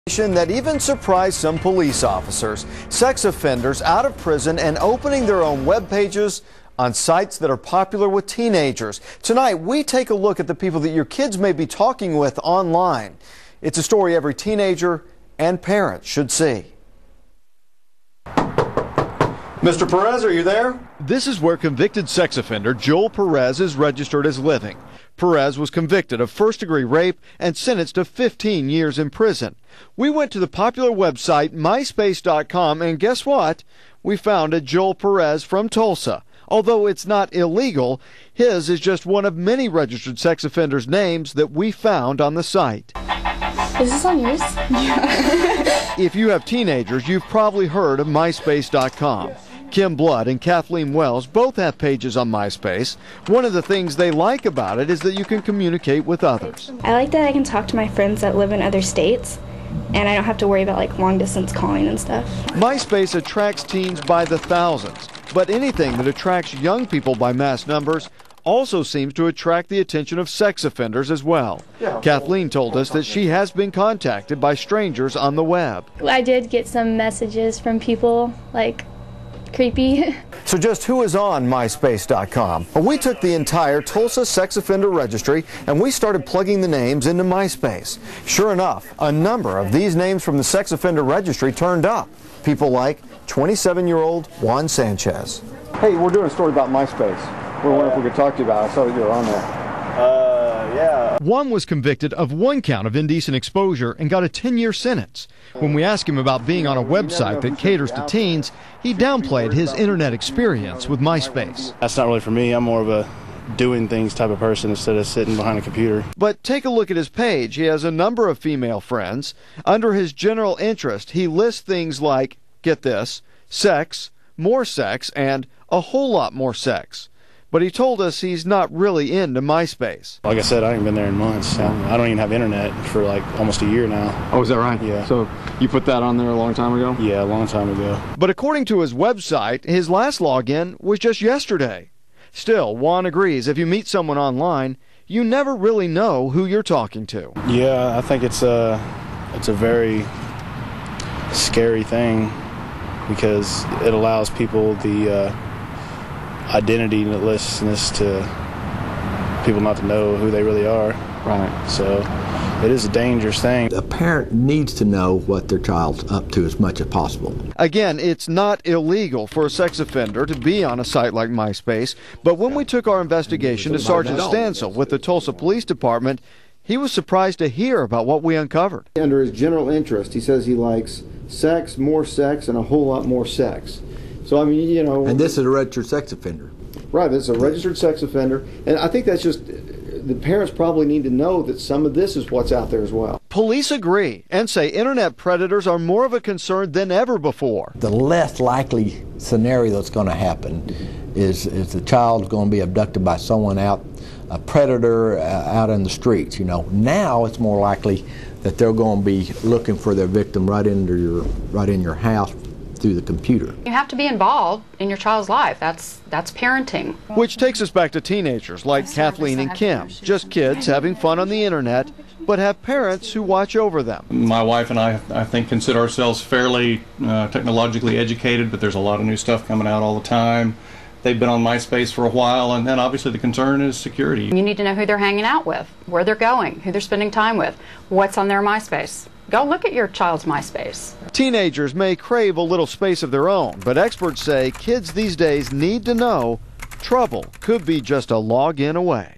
That even surprised some police officers. Sex offenders out of prison and opening their own web pages on sites that are popular with teenagers. Tonight, we take a look at the people that your kids may be talking with online. It's a story every teenager and parent should see. Mr. Perez, are you there? This is where convicted sex offender Joel Perez is registered as living. Perez was convicted of first-degree rape and sentenced to 15 years in prison. We went to the popular website myspace.com, and guess what? We found a Joel Perez from Tulsa. Although it's not illegal, his is just one of many registered sex offenders' names that we found on the site. Is this on yours? Yeah. If you have teenagers, you've probably heard of myspace.com. Kim Blood and Kathleen Wells both have pages on MySpace. One of the things they like about it is that you can communicate with others. I like that I can talk to my friends that live in other states, and I don't have to worry about like long distance calling and stuff. MySpace attracts teens by the thousands, but anything that attracts young people by mass numbers also seems to attract the attention of sex offenders as well. Kathleen told us that she has been contacted by strangers on the web. I did get some messages from people like creepy. So just who is on myspace.com? Well, we took the entire Tulsa sex offender registry and we started plugging the names into MySpace. Sure enough, a number of these names from the sex offender registry turned up. People like 27-year-old Juan Sanchez. Hey, we're doing a story about MySpace. We're wondering if we could talk to you about it. I saw that you were on there. Yeah. Juan was convicted of one count of indecent exposure and got a 10-year sentence. When we asked him about being on a website that caters to teens, he downplayed his internet experience with MySpace. That's not really for me. I'm more of a doing things type of person instead of sitting behind a computer. But take a look at his page. He has a number of female friends. Under his general interest, he lists things like, get this, sex, more sex, and a whole lot more sex. But he told us he's not really into MySpace. Like I said, I haven't been there in months. I don't even have internet for like almost a year now. Oh, is that right? Yeah. So you put that on there a long time ago? Yeah, a long time ago. But according to his website, his last login was just yesterday. Still, Juan agrees if you meet someone online, you never really know who you're talking to. Yeah, I think it's a very scary thing because it allows people the identitylessness to people not to know who they really are. Right. So it is a dangerous thing. A parent needs to know what their child's up to as much as possible. Again, it's not illegal for a sex offender to be on a site like MySpace, but when we took our investigation to Sergeant Stansill with the Tulsa Police Department, he was surprised to hear about what we uncovered. Under his general interest, he says he likes sex, more sex, and a whole lot more sex. So, I mean, you know... And this is a registered sex offender. Right, this is a registered sex offender. And I think that's just... The parents probably need to know that some of this is what's out there as well. Police agree and say internet predators are more of a concern than ever before. The less likely scenario that's going to happen is the child's going to be abducted by someone out, a predator out in the streets. You know, now it's more likely that they're going to be looking for their victim right in your house through the computer. You have to be involved in your child's life. That's parenting. Which takes us back to teenagers like Kathleen and Kim, just kids having fun on the internet, but have parents who watch over them. My wife and I think, consider ourselves fairly technologically educated, but there's a lot of new stuff coming out all the time. They've been on MySpace for a while, and then obviously the concern is security. You need to know who they're hanging out with, where they're going, who they're spending time with, what's on their MySpace. Go look at your child's MySpace. Teenagers may crave a little space of their own, but experts say kids these days need to know trouble could be just a login away.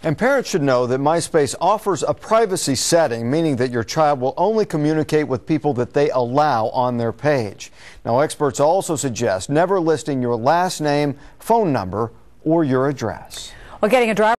And parents should know that MySpace offers a privacy setting, meaning that your child will only communicate with people that they allow on their page. Now, experts also suggest never listing your last name, phone number, or your address. Well, getting a driver